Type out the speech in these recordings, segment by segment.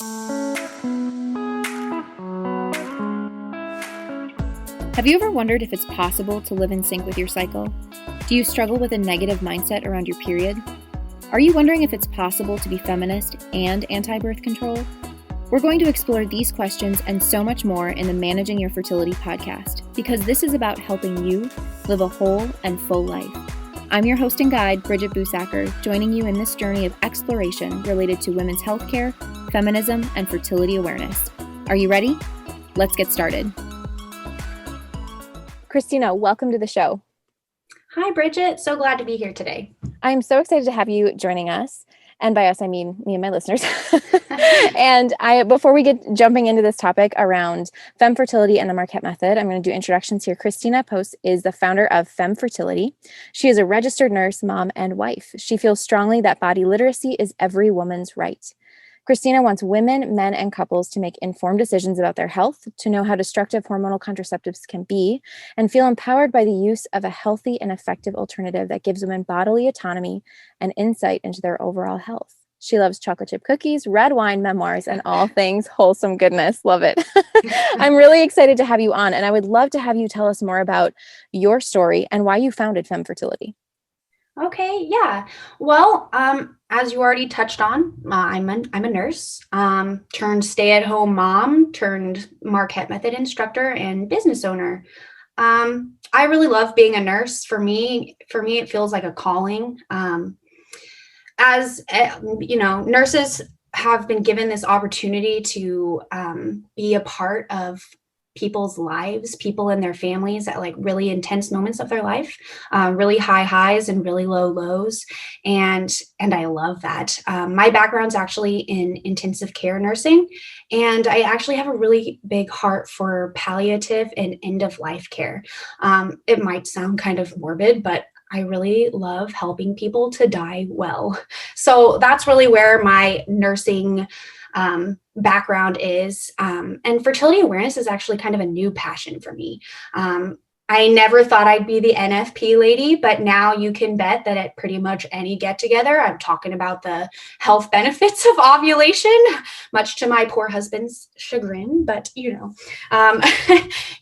Have you ever wondered if it's possible to live in sync with your cycle? Do you struggle with a negative mindset around your period? Are you wondering if it's possible to be feminist and anti-birth control? We're going to explore these questions and so much more in the Managing Your Fertility podcast, because this is about helping you live a whole and full life. I'm your host and guide, Bridget Busacker, joining you in this journey of exploration related to women's healthcare, feminism, and fertility awareness. Are you ready? Let's get started. Kristina, welcome to the show. Hi, Bridget. So glad to be here today. I'm so excited to have you joining us. And by us, I mean me and my listeners. And before we get jumping into this topic around Femme Fertility and the Marquette Method, I'm going to do introductions here. Kristina Poce is the founder of Femme Fertility. She is a registered nurse, mom, and wife. She feels strongly that body literacy is every woman's right. Kristina wants women, men, and couples to make informed decisions about their health, to know how destructive hormonal contraceptives can be, and feel empowered by the use of a healthy and effective alternative that gives women bodily autonomy and insight into their overall health. She loves chocolate chip cookies, red wine, memoirs, and all things wholesome goodness. Love it. I'm really excited to have you on, and I would love to have you tell us more about your story and why you founded Femme Fertility. Okay, yeah. Well, as you already touched on, I'm a nurse, turned stay-at-home mom, turned Marquette Method instructor, and business owner. I really love being a nurse. For me, it feels like a calling. As you know, nurses have been given this opportunity to be a part of people's lives, people and their families at like really intense moments of their life, really high highs and really low lows. And I love that. My background's actually in intensive care nursing, and I actually have a really big heart for palliative and end of life care. It might sound kind of morbid, but I really love helping people to die well. So that's really where my nursing background is. And fertility awareness is actually kind of a new passion for me. I never thought I'd be the NFP lady, but now you can bet that at pretty much any get together, I'm talking about the health benefits of ovulation, much to my poor husband's chagrin, but you know,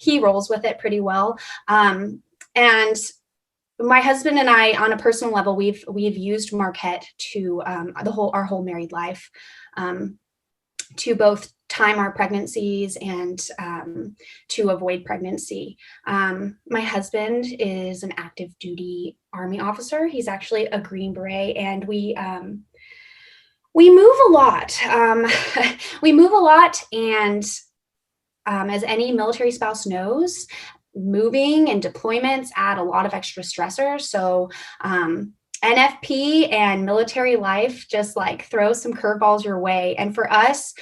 he rolls with it pretty well. And my husband and I, on a personal level, we've used Marquette to our whole married life, to both time our pregnancies and to avoid pregnancy. My husband is an active duty Army officer. He's actually a Green Beret, and we move a lot. We move a lot, and as any military spouse knows, moving and deployments add a lot of extra stressors. So NFP and military life just like throw some curveballs your way. And for us,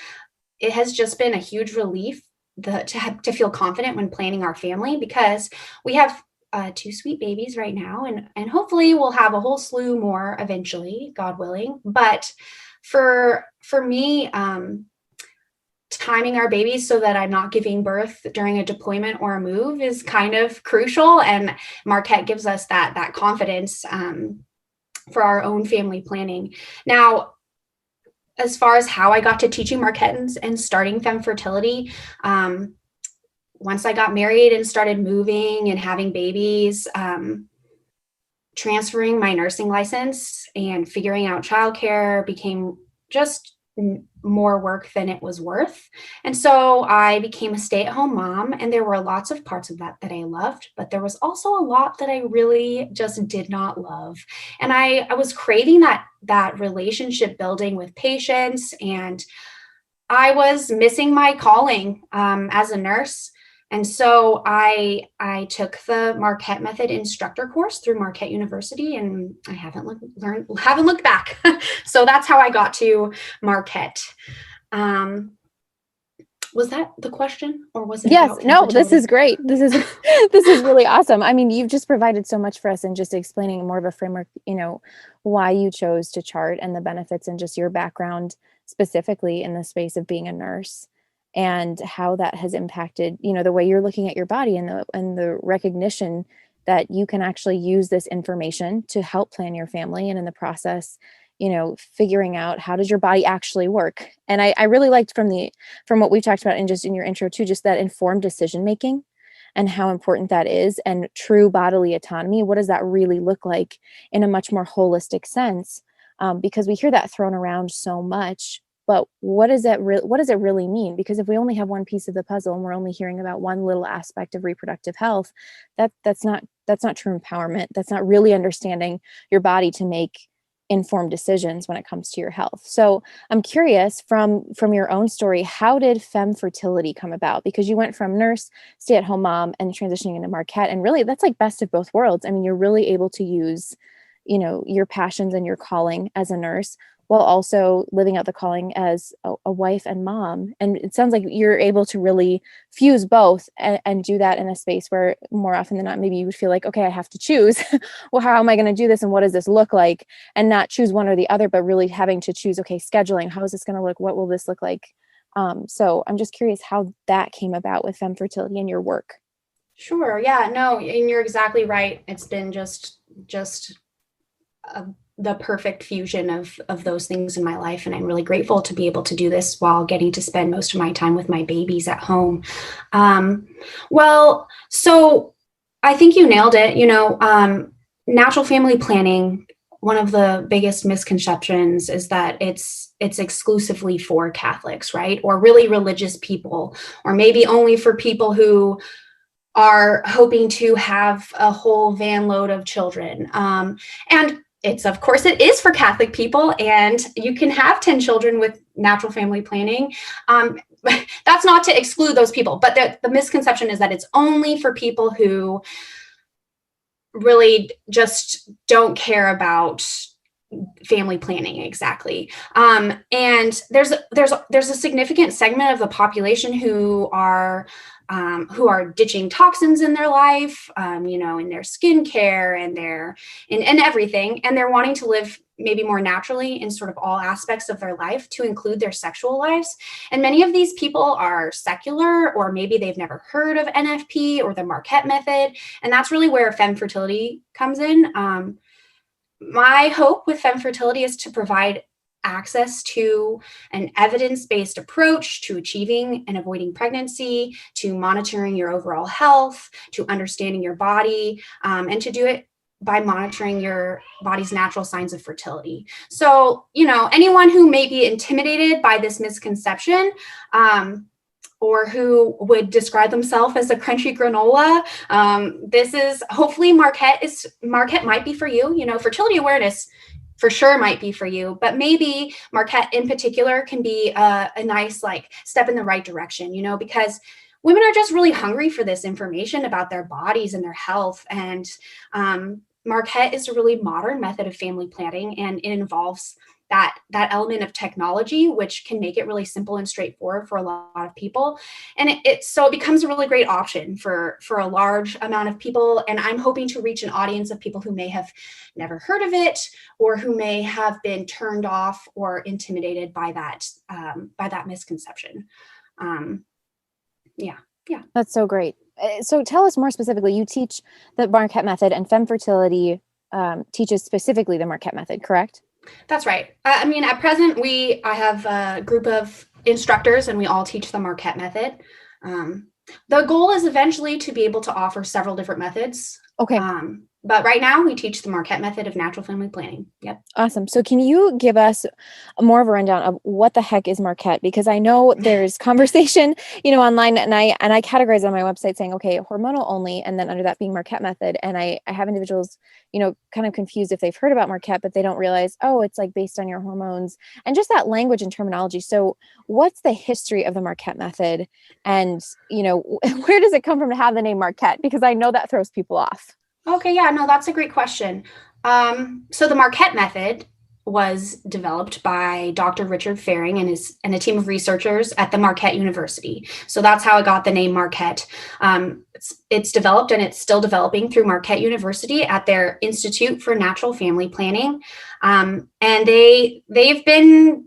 it has just been a huge relief to feel confident when planning our family, because we have 2 sweet babies right now, and hopefully we'll have a whole slew more eventually, God willing. But for me, timing our babies so that I'm not giving birth during a deployment or a move is kind of crucial. And Marquette gives us that confidence for our own family planning. Now, as far as how I got to teaching Marquettans and starting Femme Fertility, once I got married and started moving and having babies, transferring my nursing license and figuring out childcare became just more work than it was worth. And so I became a stay-at-home mom, and there were lots of parts of that I loved, but there was also a lot that I really just did not love. And I was craving that relationship building with patients, and I was missing my calling as a nurse. And so I took the Marquette Method instructor course through Marquette University, and I haven't looked back. So that's how I got to Marquette. Was that the question, or was it? Yes, no, this is great. This is really awesome. I mean, you've just provided so much for us in just explaining more of a framework, you know, why you chose to chart and the benefits and just your background specifically in the space of being a nurse, and how that has impacted, you know, the way you're looking at your body, and the recognition that you can actually use this information to help plan your family. And in the process, figuring out how does your body actually work. And I really liked from what we've talked about and just in your intro too, just that informed decision making and how important that is, and true bodily autonomy. What does that really look like in a much more holistic sense? Because we hear that thrown around so much, but what does it really mean? Because if we only have one piece of the puzzle and we're only hearing about one little aspect of reproductive health, that's not true empowerment. That's not really understanding your body to make informed decisions when it comes to your health. So I'm curious from your own story, how did Femme Fertility come about? Because you went from nurse, stay-at-home mom, and transitioning into Marquette, and really that's like best of both worlds. I mean, you're really able to use, your passions and your calling as a nurse while also living out the calling as a wife and mom. And it sounds like you're able to really fuse both and do that in a space where more often than not, maybe you would feel like, okay, I have to choose. Well, how am I going to do this? And what does this look like? And not choose one or the other, but really having to choose, okay, scheduling, how is this going to look? What will this look like? So I'm just curious how that came about with Femme Fertility and your work. Sure. Yeah, no, and you're exactly right. It's been just the perfect fusion of those things in my life. And I'm really grateful to be able to do this while getting to spend most of my time with my babies at home. Well, so I think you nailed it. Natural family planning, one of the biggest misconceptions is that it's exclusively for Catholics, right? Or really religious people, or maybe only for people who are hoping to have a whole van load of children. And of course, it is for Catholic people, and you can have 10 children with natural family planning. That's not to exclude those people, but the misconception is that it's only for people who really just don't care about family planning exactly. And there's a significant segment of the population who are ditching toxins in their life, in their skincare and in everything. And they're wanting to live maybe more naturally in sort of all aspects of their life, to include their sexual lives. And many of these people are secular, or maybe they've never heard of NFP or the Marquette Method. And that's really where Femme Fertility comes in. My hope with Femme Fertility is to provide access to an evidence-based approach to achieving and avoiding pregnancy, to monitoring your overall health, to understanding your body, and to do it by monitoring your body's natural signs of fertility. So, anyone who may be intimidated by this misconception, or who would describe themselves as a crunchy granola, this is hopefully Marquette might be for you. Fertility awareness for sure might be for you, but maybe Marquette in particular can be a nice step in the right direction, because women are just really hungry for this information about their bodies and their health. And Marquette is a really modern method of family planning, and it involves that element of technology, which can make it really simple and straightforward for a lot of people. And so it becomes a really great option for a large amount of people. And I'm hoping to reach an audience of people who may have never heard of it, or who may have been turned off or intimidated by that misconception. Yeah. That's so great. So tell us more specifically, you teach the Marquette Method, and Femme Fertility teaches specifically the Marquette Method, correct? That's right. At present, I have a group of instructors, and we all teach the Marquette Method. The goal is eventually to be able to offer several different methods. Okay. But right now we teach the Marquette Method of natural family planning. Yep. Awesome. So can you give us more of a rundown of what the heck is Marquette? Because I know there's conversation, online, and I categorize on my website saying, okay, hormonal only, and then under that being Marquette Method. And I have individuals, kind of confused if they've heard about Marquette, but they don't realize, oh, it's based on your hormones and just that language and terminology. So what's the history of the Marquette Method? And, where does it come from to have the name Marquette? Because I know that throws people off. Okay, yeah, no, that's a great question. So the Marquette Method was developed by Dr. Richard Faring and a team of researchers at the Marquette University. So that's how it got the name Marquette. It's developed, and it's still developing through Marquette University at their Institute for Natural Family Planning. And they've been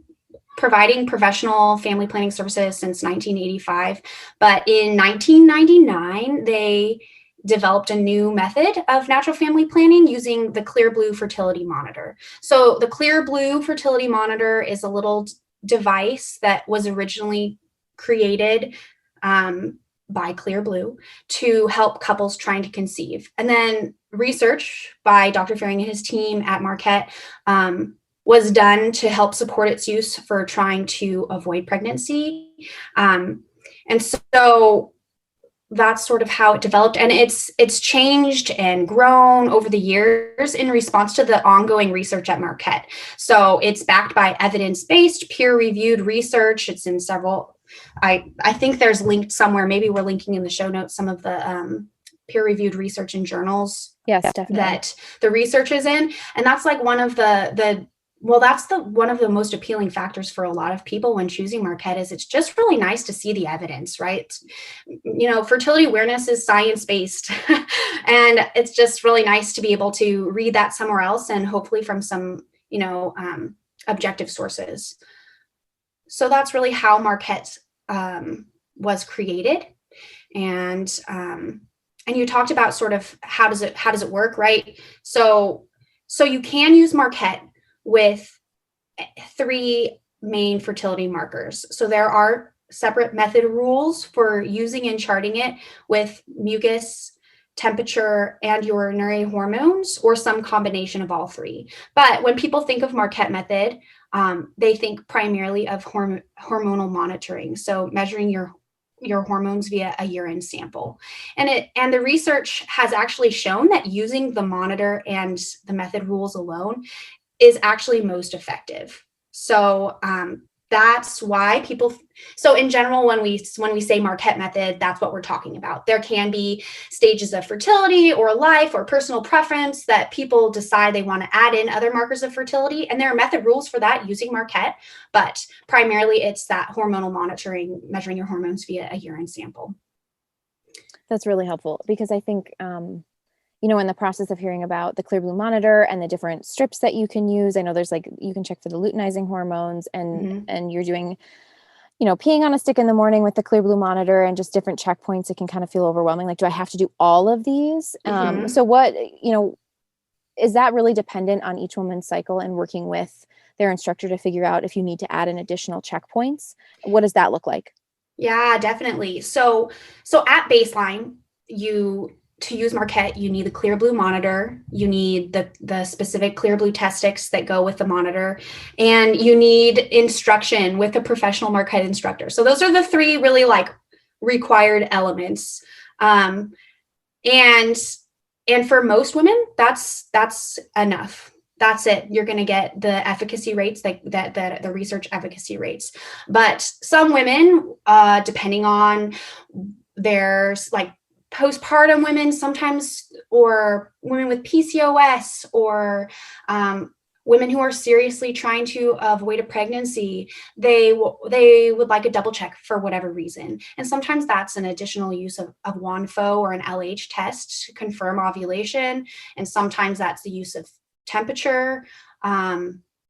providing professional family planning services since 1985. But in 1999, they developed a new method of natural family planning using the Clear Blue Fertility Monitor. So the Clear Blue Fertility Monitor is a little device that was originally created by Clear Blue to help couples trying to conceive. And then research by Dr. Fearing and his team at Marquette was done to help support its use for trying to avoid pregnancy. And so that's sort of how it developed, and it's changed and grown over the years in response to the ongoing research at Marquette. So it's backed by evidence-based, peer-reviewed research. It's in several, I think there's linked somewhere, maybe we're linking in the show notes, some of the peer-reviewed research in journals. Yes, definitely. That the research is in. And that's like one of one of the most appealing factors for a lot of people when choosing Marquette is it's just really nice to see the evidence, right? Fertility awareness is science-based and it's just really nice to be able to read that somewhere else and hopefully from some, objective sources. So that's really how Marquette was created. And you talked about sort of how does it work, right? So you can use Marquette with 3 main fertility markers. So there are separate method rules for using and charting it with mucus, temperature, and urinary hormones, or some combination of all 3. But when people think of Marquette Method, they think primarily of hormonal monitoring. So measuring your hormones via a urine sample. And the research has actually shown that using the monitor and the method rules alone is actually most effective. So that's why so in general, when we say Marquette Method, that's what we're talking about. There can be stages of fertility or life or personal preference that people decide they want to add in other markers of fertility. And there are method rules for that using Marquette, but primarily it's that hormonal monitoring, measuring your hormones via a urine sample. That's really helpful because I think, in the process of hearing about the Clear Blue Monitor and the different strips that you can use, I know there's you can check for the luteinizing hormones and you're doing, peeing on a stick in the morning with the Clear Blue Monitor and just different checkpoints. It can kind of feel overwhelming. Like, do I have to do all of these? So what, is that really dependent on each woman's cycle and working with their instructor to figure out if you need to add in additional checkpoints? What does that look like? Yeah, definitely. So at baseline, to use Marquette, you need the Clear Blue Monitor, you need the specific Clear Blue test sticks that go with the monitor, and you need instruction with a professional Marquette instructor. So those are the 3 really required elements. And for most women, that's enough. That's it. You're going to get the efficacy rates that the research efficacy rates. But some women, depending on there's postpartum women sometimes, or women with PCOS, or women who are seriously trying to avoid a pregnancy, they would like a double check for whatever reason. And sometimes that's an additional use of WANFO or an LH test to confirm ovulation. And sometimes that's the use of temperature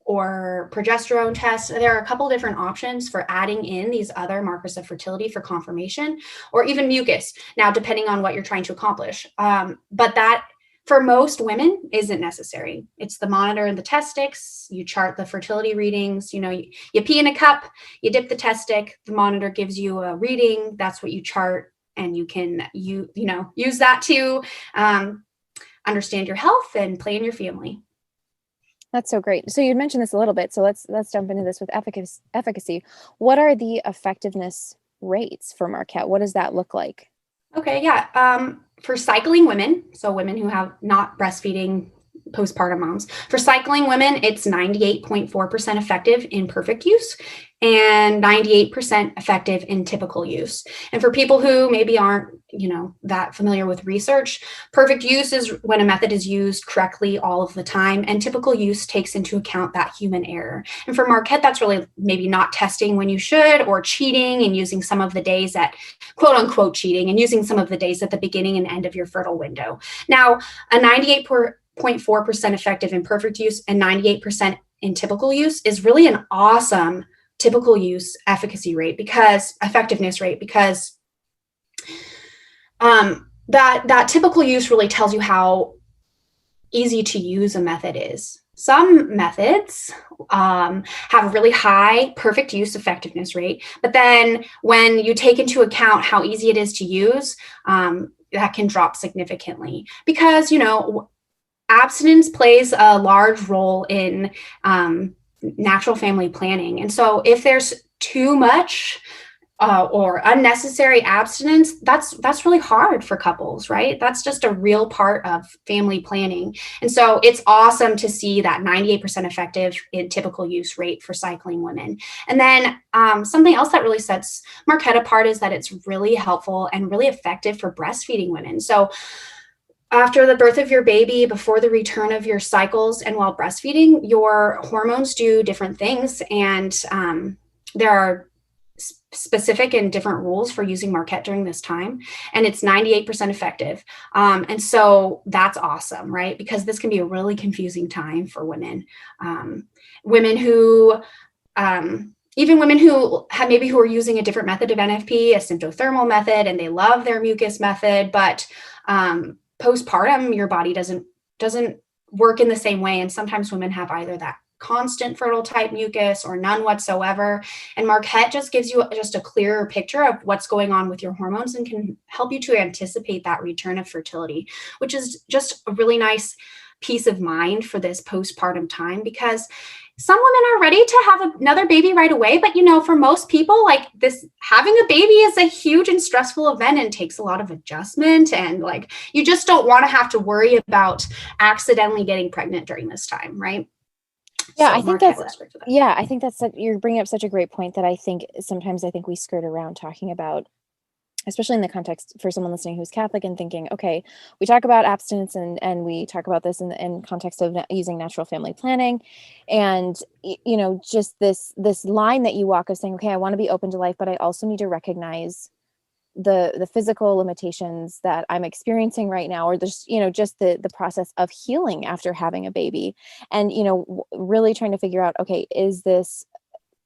or progesterone tests. There are a couple different options for adding in these other markers of fertility for confirmation, or even mucus, now depending on what you're trying to accomplish. But that, for most women, isn't necessary. It's the monitor and the test sticks. You chart the fertility readings. You pee in a cup, you dip the test stick, the monitor gives you a reading. That's what you chart, and you can use that to understand your health and plan your family. That's so great. So you mentioned this a little bit. So let's jump into this with efficacy. What are the effectiveness rates for Marquette? What does that look like? Okay, yeah. For cycling women, so women who have not breastfeeding postpartum moms, for cycling women, it's 98.4% effective in perfect use and 98% effective in typical use. And for people who maybe aren't, that familiar with research, perfect use is when a method is used correctly all of the time, and typical use takes into account that human error. And for Marquette, that's really maybe not testing when you should, or cheating and using some of the days at quote unquote cheating and using some of the days at the beginning and end of your fertile window. Now, a 98.4% effective in perfect use and 98% in typical use is really an awesome typical use effectiveness rate, because that typical use really tells you how easy to use a method is. Some methods have a really high perfect use effectiveness rate, but then when you take into account how easy it is to use, that can drop significantly because, abstinence plays a large role in natural family planning. And so if there's too much or unnecessary abstinence, that's really hard for couples, right? That's just a real part of family planning. And so it's awesome to see that 98% effective in typical use rate for cycling women. And then something else that really sets Marquette apart is that it's really helpful and really effective for breastfeeding women. So after the birth of your baby, before the return of your cycles, and while breastfeeding, your hormones do different things. And there are specific and different rules for using Marquette during this time, and it's 98% effective. And so that's awesome, right? Because this can be a really confusing time for women. Women who, even women who have who are using a different method of NFP, a symptothermal method, and they love their mucus method, but postpartum, your body doesn't work in the same way. And sometimes women have either that constant fertile type mucus or none whatsoever. And Marquette just gives you just a clearer picture of what's going on with your hormones and can help you to anticipate that return of fertility, which is just a really nice peace of mind for this postpartum time, because some women are ready to have another baby right away. But, for most people, like this, having a baby is a huge and stressful event and takes a lot of adjustment. And like, you just don't want to have to worry about accidentally getting pregnant during this time, right? Yeah, So I think Marquette that's, works great for that. yeah, I think that's, you're bringing up such a great point that I think sometimes we skirt around talking about, especially in the context for someone listening who's Catholic and thinking, okay, we talk about abstinence and we talk about this in context of using natural family planning. And, just this line that you walk of saying, okay, I want to be open to life, but I also need to recognize the physical limitations that I'm experiencing right now, or just the process of healing after having a baby, and really trying to figure out, okay, is this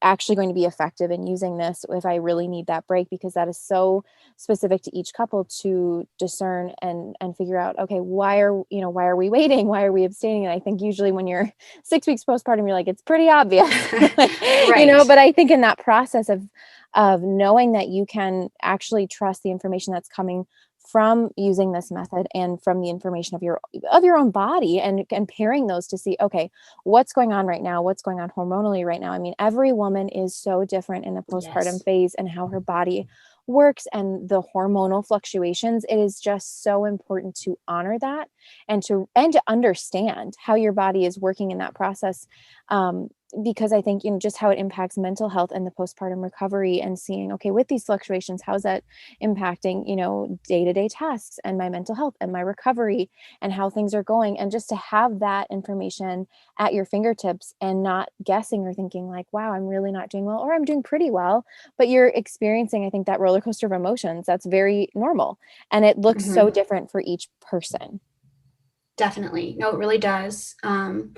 actually going to be effective in using this if I really need that break, because that is so specific to each couple to discern and figure out, okay, why are we waiting? Why are we abstaining? And I think usually when you're 6 weeks postpartum, you're like, it's pretty obvious, Right. but I think in that process of knowing that you can actually trust the information that's coming from using this method and from the information of your own body, and comparing those to see, okay, what's going on right now, what's going on hormonally right now. I mean, every woman is so different in the postpartum Yes. phase and how her body works and the hormonal fluctuations. It is just so important to honor that and to understand how your body is working in that process, because I think just how it impacts mental health and the postpartum recovery, and seeing, okay, with these fluctuations, how's that impacting day-to-day tasks and my mental health and my recovery and how things are going. And just to have that information at your fingertips and not guessing or thinking like, wow, I'm really not doing well, or I'm doing pretty well, but you're experiencing, I think, that roller coaster of emotions. That's very normal, and it looks so different for each person. Definitely. No, it really does. And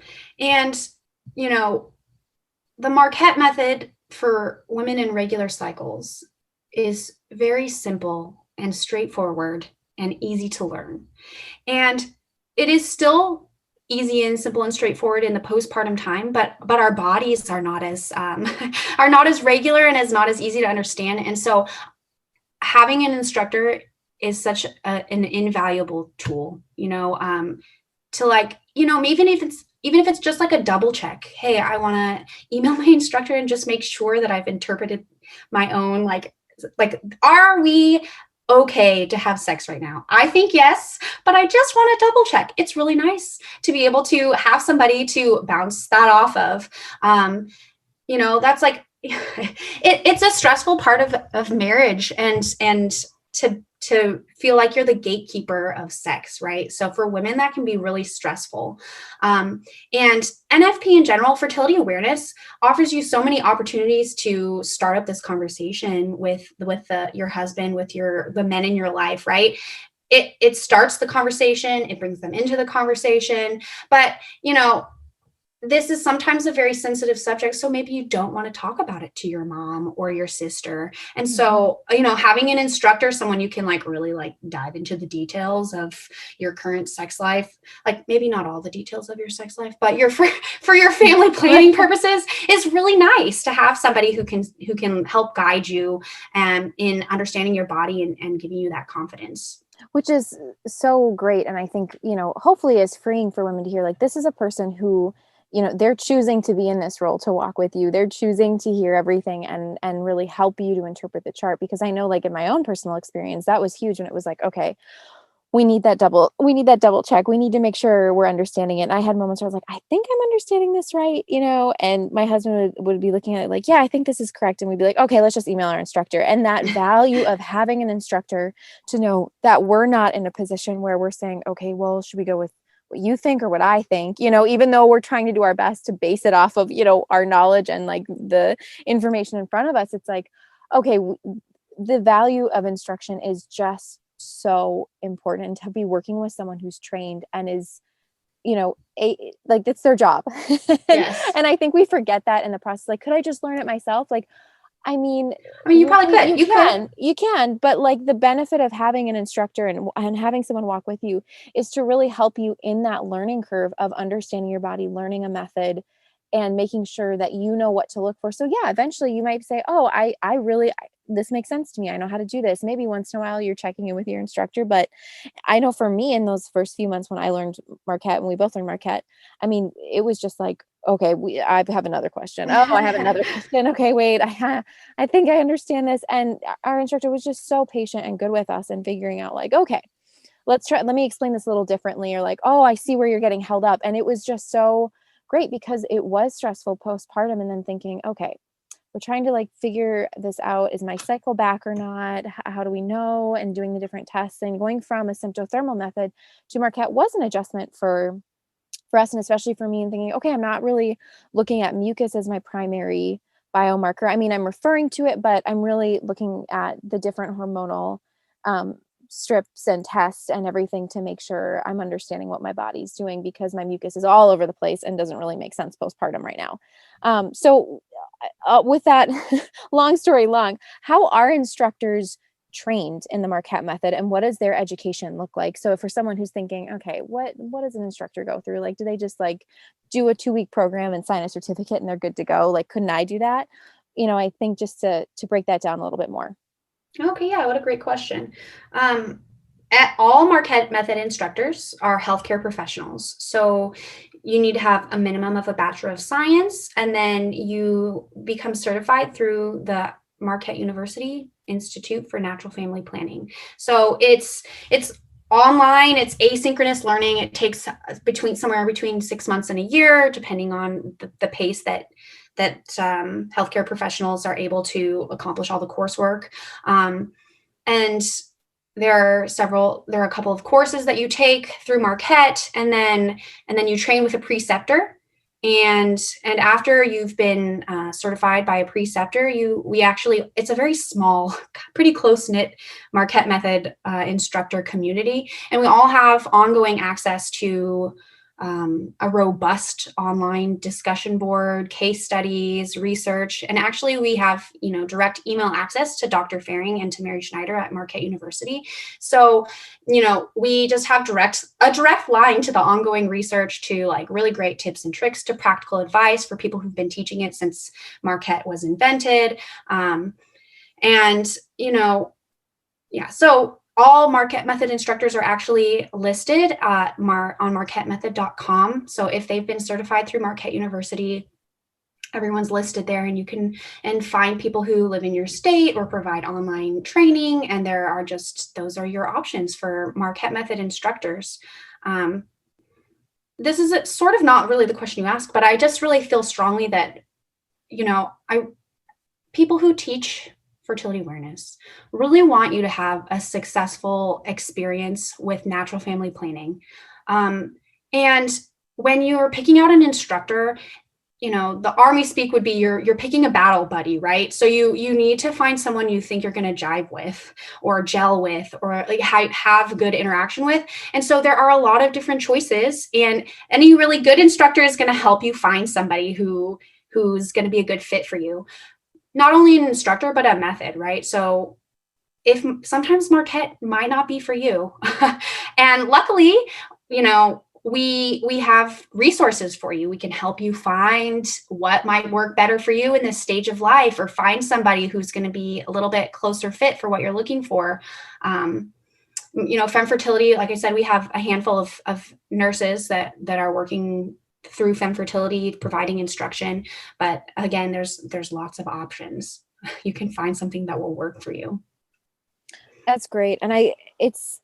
the Marquette method for women in regular cycles is very simple and straightforward and easy to learn. And it is still easy and simple and straightforward in the postpartum time, but our bodies are not as are not as regular and not as easy to understand. And so having an instructor is such an invaluable tool, to like, even if it's just like a double check. Hey, I want to email my instructor and just make sure that I've interpreted my own, like, are we okay to have sex right now? I think yes, but I just want to double check. It's really nice to be able to have somebody to bounce that off of. That's like, it's a stressful part of marriage, and to feel like you're the gatekeeper of sex, right? So for women, that can be really stressful. And NFP in general, fertility awareness, offers you so many opportunities to start up this conversation with your husband, with the men in your life, right? It starts the conversation, it brings them into the conversation, but this is sometimes a very sensitive subject. So maybe you don't want to talk about it to your mom or your sister. And so, having an instructor, someone you can like really like dive into the details of your current sex life, like maybe not all the details of your sex life, but for your family planning purposes, is really nice to have somebody who can help guide you in understanding your body and giving you that confidence. Which is so great. And I think, hopefully is freeing for women to hear, like, this is a person who, they're choosing to be in this role to walk with you. They're choosing to hear everything and really help you to interpret the chart. Because I know, like, in my own personal experience, that was huge when it was like, okay, we need that double check. We need to make sure we're understanding it. And I had moments where I was like, I think I'm understanding this right, and my husband would be looking at it like, yeah, I think this is correct. And we'd be like, okay, let's just email our instructor. And that value of having an instructor to know that we're not in a position where we're saying, okay, well, should we go with what you think or what I think, even though we're trying to do our best to base it off of, our knowledge and like the information in front of us. It's like, okay, the value of instruction is just so important, to be working with someone who's trained and is, like, it's their job. Yes. And I think we forget that in the process. Like, could I just learn it myself? Like, I mean, you probably could. You can, but like the benefit of having an instructor and having someone walk with you is to really help you in that learning curve of understanding your body, learning a method, and making sure that you know what to look for. So yeah, eventually you might say, oh, this makes sense to me. I know how to do this. Maybe once in a while you're checking in with your instructor, but I know for me in those first few months when I learned Marquette, and we both learned Marquette, I mean, it was just like, okay, I have another question. Oh, I have another question. Okay, wait, I think I understand this. And our instructor was just so patient and good with us and figuring out like, okay, let me explain this a little differently, or like, oh, I see where you're getting held up. And it was just so great because it was stressful postpartum, and then thinking, okay, we're trying to like figure this out. Is my cycle back or not? How do we know? And doing the different tests, and going from a symptothermal method to Marquette was an adjustment for us, and especially for me, and thinking, okay, I'm not really looking at mucus as my primary biomarker. I mean, I'm referring to it, but I'm really looking at the different hormonal strips and tests and everything to make sure I'm understanding what my body's doing, because my mucus is all over the place and doesn't really make sense postpartum right now. So with that, long story long, how are instructors trained in the Marquette method, and what does their education look like? So for someone who's thinking, okay, what does an instructor go through? Like, do they just like do a 2-week program and sign a certificate and they're good to go? Like, couldn't I do that? I think just to break that down a little bit more. Okay, yeah, what a great question. At all Marquette Method instructors are healthcare professionals. So you need to have a minimum of a Bachelor of Science, and then you become certified through the Marquette University Institute for Natural Family Planning. So it's online, it's asynchronous learning. It takes somewhere between 6 months and a year, depending on the pace that healthcare professionals are able to accomplish all the coursework. And there are a couple of courses that you take through Marquette, and then you train with a preceptor. And after you've been certified by a preceptor, it's a very small, pretty close-knit Marquette Method instructor community. And we all have ongoing access to a robust online discussion board, case studies, research. And actually we have, direct email access to Dr. Faring and to Mary Schneider at Marquette University. So, we just have a direct line to the ongoing research, to like really great tips and tricks, to practical advice for people who've been teaching it since Marquette was invented. So all Marquette Method instructors are actually listed on marquettemethod.com. So if they've been certified through Marquette University, everyone's listed there, and you can find people who live in your state or provide online training. And those are your options for Marquette Method instructors. This is sort of not really the question you asked, but I just really feel strongly that, people who teach fertility awareness really want you to have a successful experience with natural family planning. And when you're picking out an instructor, the army speak would be you're picking a battle buddy, right? So you need to find someone you think you're going to jive with or gel with or like have good interaction with. And so there are a lot of different choices, and any really good instructor is going to help you find somebody who's going to be a good fit for you. Not only an instructor, but a method, right? So if sometimes Marquette might not be for you. And luckily, we have resources for you. We can help you find what might work better for you in this stage of life, or find somebody who's going to be a little bit closer fit for what you're looking for. Femme Fertility, like I said, we have a handful of nurses that are working through Femme Fertility, providing instruction. But again, there's lots of options. You can find something that will work for you. That's great. And it's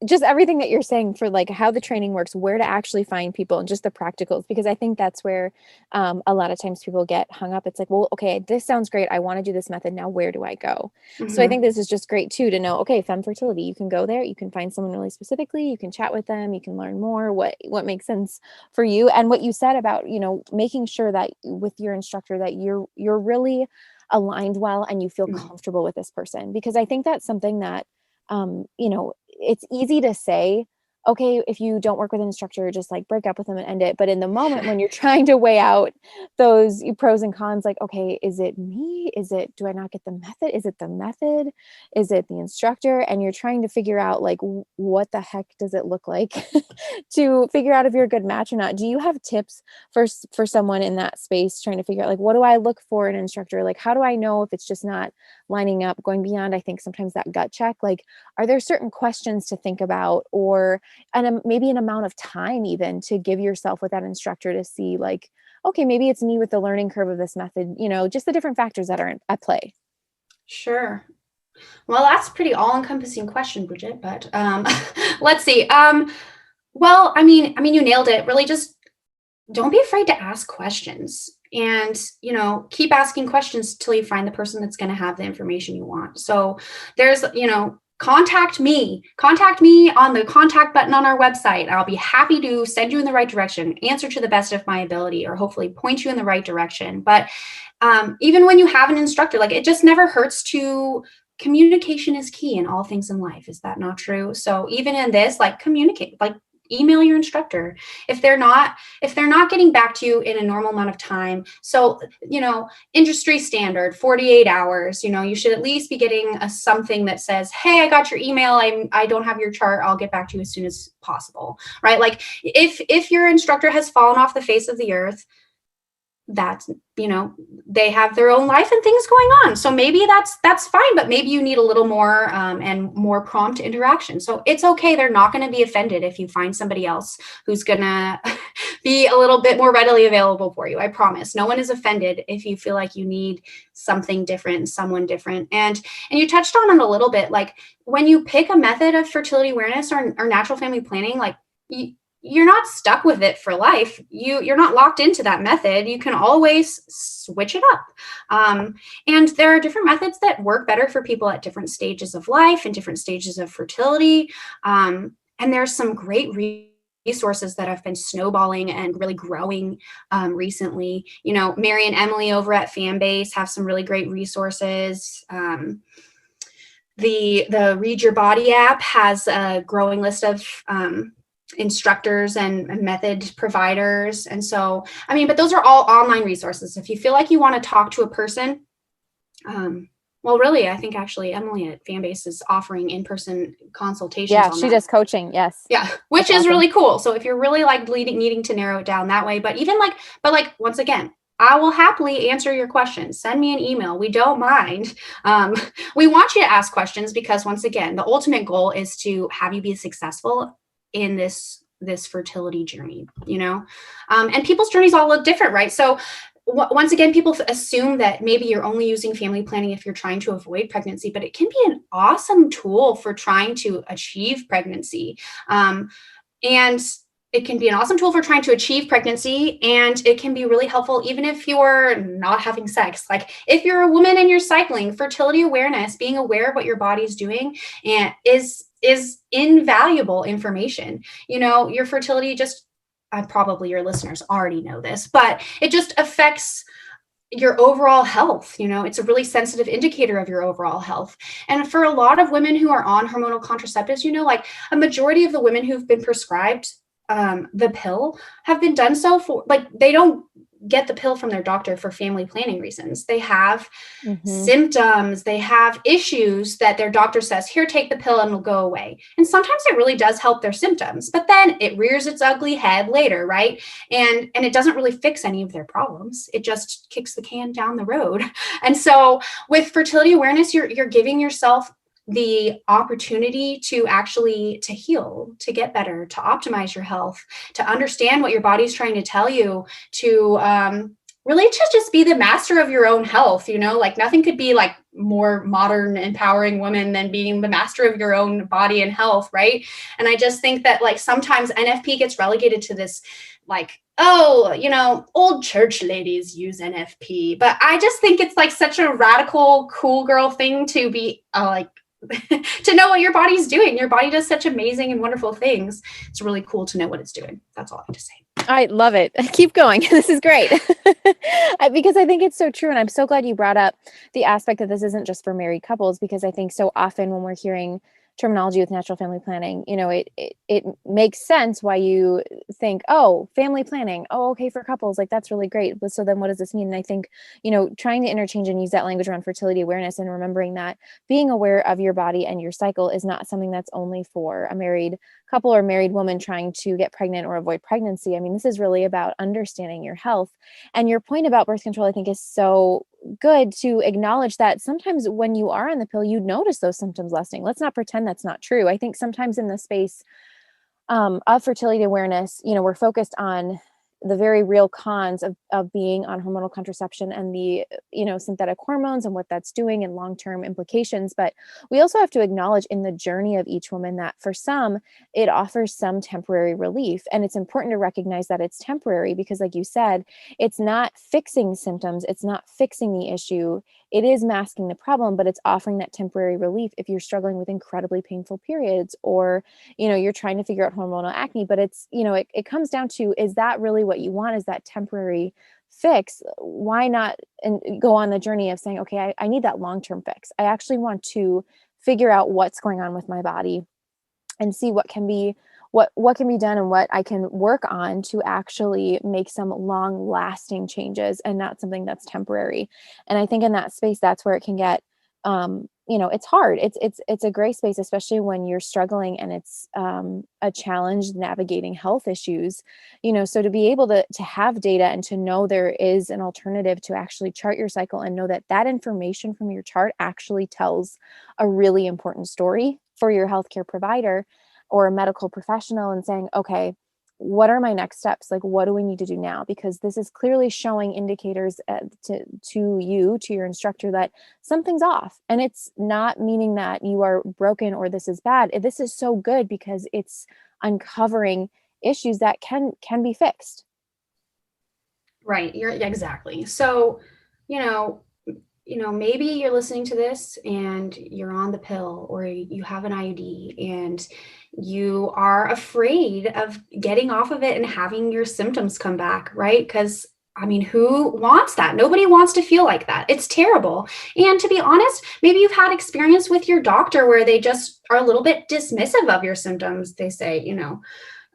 just everything that you're saying for like how the training works, where to actually find people, and just the practicals, because I think that's where a lot of times people get hung up. It's like, well, okay, this sounds great. I want to do this method. Now, where do I go? Mm-hmm. So I think this is just great too, to know, okay, Femme Fertility, you can go there, you can find someone really specifically, you can chat with them, you can learn more what makes sense for you. And what you said about, making sure that with your instructor that you're really aligned well and you feel mm-hmm. comfortable with this person, because I think that's something that it's easy to say, okay, if you don't work with an instructor, just like break up with them and end it. But in the moment when you're trying to weigh out those pros and cons, like, okay, is it me? Do I not get the method? Is it the method? Is it the instructor? And you're trying to figure out like, what the heck does it look like to figure out if you're a good match or not? Do you have tips for someone in that space trying to figure out like, what do I look for in an instructor? Like, how do I know if it's just not lining up, going beyond, I think sometimes that gut check? Like, are there certain questions to think about, or maybe an amount of time even to give yourself with that instructor to see like, okay, maybe it's me with the learning curve of this method, just the different factors that are at play. Sure. Well, that's a pretty all-encompassing question, Bridget, but let's see. Well, I mean, you nailed it. Really just don't be afraid to ask questions, and, keep asking questions till you find the person that's going to have the information you want. So there's, contact me on the contact button on our website. I'll be happy to send you in the right direction, answer to the best of my ability, or hopefully point you in the right direction. But even when you have an instructor, like, it just never hurts to communication is key in all things in life. Is that not true? So even in this, like, communicate, like, email your instructor if they're not getting back to you in a normal amount of time. So, industry standard 48 hours, you should at least be getting something that says, hey, I got your email. I don't have your chart. I'll get back to you as soon as possible. Right? Like, if your instructor has fallen off the face of the earth, that's, they have their own life and things going on. So maybe that's fine, but maybe you need a little more and more prompt interaction. So it's okay. They're not going to be offended if you find somebody else who's going to be a little bit more readily available for you. I promise. No one is offended if you feel like you need something different, someone different. And you touched on it a little bit, like when you pick a method of fertility awareness or natural family planning, like you're not stuck with it for life. You're not locked into that method. You can always switch it up. And there are different methods that work better for people at different stages of life and different stages of fertility. And there's some great resources that have been snowballing and really growing recently. Mary and Emily over at FABM have some really great resources. The Read Your Body app has a growing list of instructors and method providers. And so, but those are all online resources. If you feel like you want to talk to a person, well, really, I think actually Emily at FABM is offering in-person consultations. Yeah, she does coaching. Yes. Yeah, which is awesome. Really cool. So if you're really like needing to narrow it down that way, but once again, I will happily answer your questions. Send me an email. We don't mind. We want you to ask questions because, once again, the ultimate goal is to have you be successful in this fertility journey, and people's journeys all look different, right? So once again, people assume that maybe you're only using family planning if you're trying to avoid pregnancy, but it can be an awesome tool for trying to achieve pregnancy. And it can be an awesome tool for trying to achieve pregnancy, and it can be really helpful even if you're not having sex. Like if you're a woman and you're cycling, fertility awareness, being aware of what your body's doing, and is invaluable information. Your fertility just probably your listeners already know this, but it just affects your overall health. It's a really sensitive indicator of your overall health. And for a lot of women who are on hormonal contraceptives, like a majority of the women who've been prescribed the pill have been done so for, like, they don't get the pill from their doctor for family planning reasons. They have symptoms, they have issues that their doctor says, here, take the pill and it'll go away. And sometimes it really does help their symptoms, but then it rears its ugly head later, right? And it doesn't really fix any of their problems. It just kicks the can down the road. And so with fertility awareness, you're giving yourself the opportunity to actually to heal, to get better, to optimize your health, to understand what your body's trying to tell you, to really to just be the master of your own health. Like nothing could be like more modern, empowering woman than being the master of your own body and health, right? And I just think that like sometimes NFP gets relegated to this like, oh, old church ladies use NFP, but I just think it's like such a radical, cool girl thing to be like to know what your body's doing. Your body does such amazing and wonderful things. It's really cool to know what it's doing. That's all I have to say. I love it. Keep going. This is great. Because I think it's so true. And I'm so glad you brought up the aspect that this isn't just for married couples, because I think so often when we're hearing terminology with natural family planning, it makes sense why you think, oh, family planning. Oh, okay. For couples, like that's really great. But so then what does this mean? And I think, trying to interchange and use that language around fertility awareness and remembering that being aware of your body and your cycle is not something that's only for a married couple or married woman trying to get pregnant or avoid pregnancy. I mean, this is really about understanding your health. And your point about birth control, I think, is so good to acknowledge that sometimes when you are on the pill, you notice those symptoms lessening. Let's not pretend that's not true. I think sometimes in the space of fertility awareness, we're focused on the very real cons of being on hormonal contraception and the, synthetic hormones and what that's doing and long-term implications. But we also have to acknowledge in the journey of each woman that for some, it offers some temporary relief. And it's important to recognize that it's temporary because, like you said, it's not fixing symptoms. It's not fixing the issue. It is masking the problem, but it's offering that temporary relief if you're struggling with incredibly painful periods or, you're trying to figure out hormonal acne. But it's, it comes down to, is that really what you want? Is that temporary fix? Why not and go on the journey of saying, okay, I need that long-term fix. I actually want to figure out what's going on with my body and see what can be done and what I can work on to actually make some long lasting changes and not something that's temporary. And I think in that space, that's where it can get, it's hard. It's a gray space, especially when you're struggling and it's a challenge navigating health issues, so to be able to have data and to know there is an alternative to actually chart your cycle and know that that information from your chart actually tells a really important story for your healthcare provider or a medical professional and saying, okay, what are my next steps? Like, what do we need to do now? Because this is clearly showing indicators to your instructor that something's off. And it's not meaning that you are broken or this is bad. This is so good because it's uncovering issues that can be fixed. Right. Exactly. So, maybe you're listening to this and you're on the pill or you have an IUD and you are afraid of getting off of it and having your symptoms come back, right? Because who wants that? Nobody wants to feel like that. It's terrible. And to be honest, maybe you've had experience with your doctor where they just are a little bit dismissive of your symptoms. They say,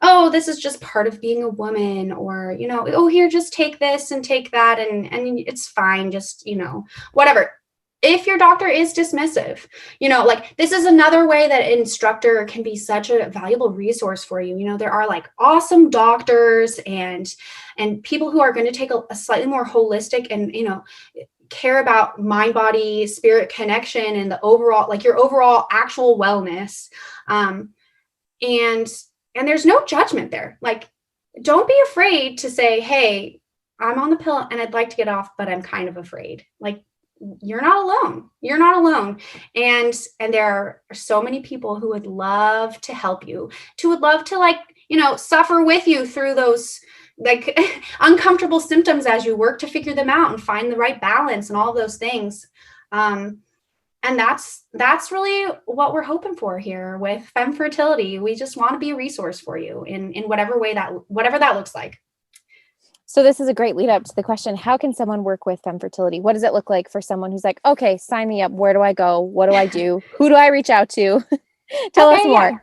oh, this is just part of being a woman, or, oh, here, just take this and take that. And it's fine. Just, whatever. If your doctor is dismissive, this is another way that an instructor can be such a valuable resource for you. There are like awesome doctors and people who are going to take a slightly more holistic and, care about mind, body, spirit connection and the overall, like your overall actual wellness. And there's no judgment there. Like, don't be afraid to say, hey, I'm on the pill and I'd like to get off, but I'm kind of afraid. Like, you're not alone. You're not alone. And there are so many people who would love to help you, who would love to suffer with you through those like uncomfortable symptoms as you work to figure them out and find the right balance and all of those things. And that's really what we're hoping for here with Femme Fertility. We just want to be a resource for you in whatever way whatever that looks like. So this is a great lead up to the question, how can someone work with Femme Fertility? What does it look like for someone who's like, okay, sign me up. Where do I go? What do I do? Who do I reach out to? Tell us more. Yeah.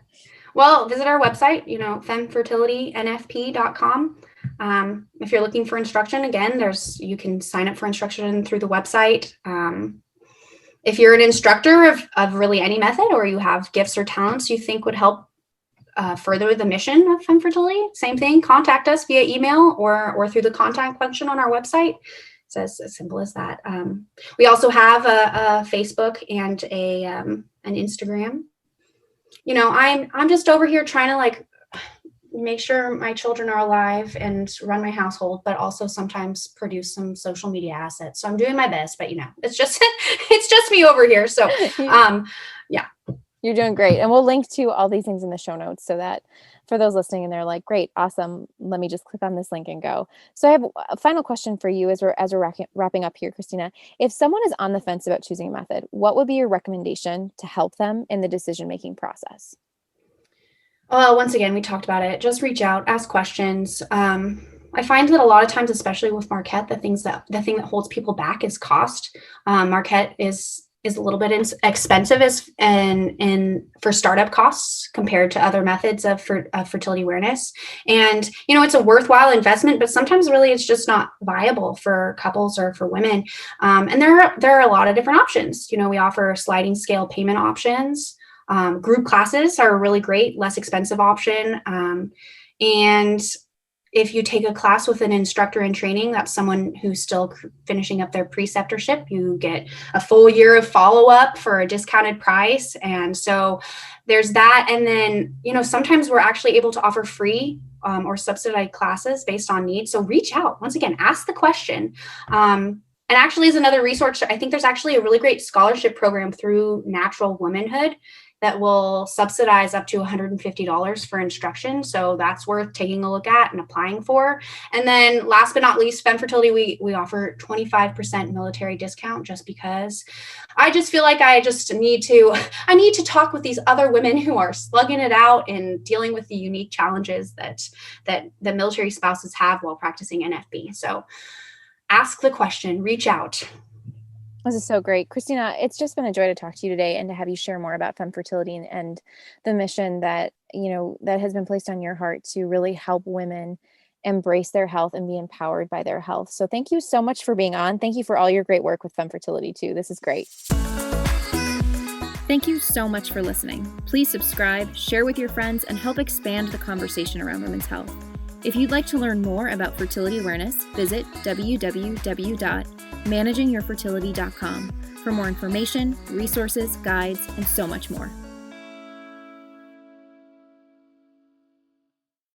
Well, visit our website, femmefertilitynfp.com. If you're looking for instruction, again, you can sign up for instruction through the website. If you're an instructor of really any method, or you have gifts or talents you think would help further the mission of Femme Fertility, same thing, contact us via email or through the contact function on our website. It's as simple as that. We also have a Facebook and an Instagram. I'm just over here trying to make sure my children are alive and run my household, but also sometimes produce some social media assets. So I'm doing my best, but it's just me over here. So yeah. You're doing great. And we'll link to all these things in the show notes so that for those listening and they're like, great, awesome, let me just click on this link and go. So I have a final question for you as we're wrapping up here, Kristina. If someone is on the fence about choosing a method, what would be your recommendation to help them in the decision-making process? Once again, we talked about it. Just reach out, ask questions. I find that a lot of times, especially with Marquette, the thing that holds people back is cost. Marquette is a little bit expensive for startup costs compared to other methods of fertility awareness. And, it's a worthwhile investment, but sometimes really it's just not viable for couples or for women. And there are a lot of different options. We offer sliding scale payment options. Group classes are a really great, less expensive option. And if you take a class with an instructor in training, that's someone who's still finishing up their preceptorship, you get a full year of follow-up for a discounted price. And so there's that. And then, sometimes we're actually able to offer free or subsidized classes based on need. So reach out. Once again, ask the question. And actually, as another resource, I think there's actually a really great scholarship program through Natural Womanhood that will subsidize up to $150 for instruction. So that's worth taking a look at and applying for. And then last but not least, Femme Fertility, we offer 25% military discount, just because I just feel like I need to talk with these other women who are slugging it out and dealing with the unique challenges that the military spouses have while practicing NFB. So ask the question, reach out. This is so great. Kristina, it's just been a joy to talk to you today and to have you share more about Femme Fertility and the mission that, that has been placed on your heart to really help women embrace their health and be empowered by their health. So thank you so much for being on. Thank you for all your great work with Femme Fertility too. This is great. Thank you so much for listening. Please subscribe, share with your friends, and help expand the conversation around women's health. If you'd like to learn more about fertility awareness, visit www.managingyourfertility.com for more information, resources, guides, and so much more.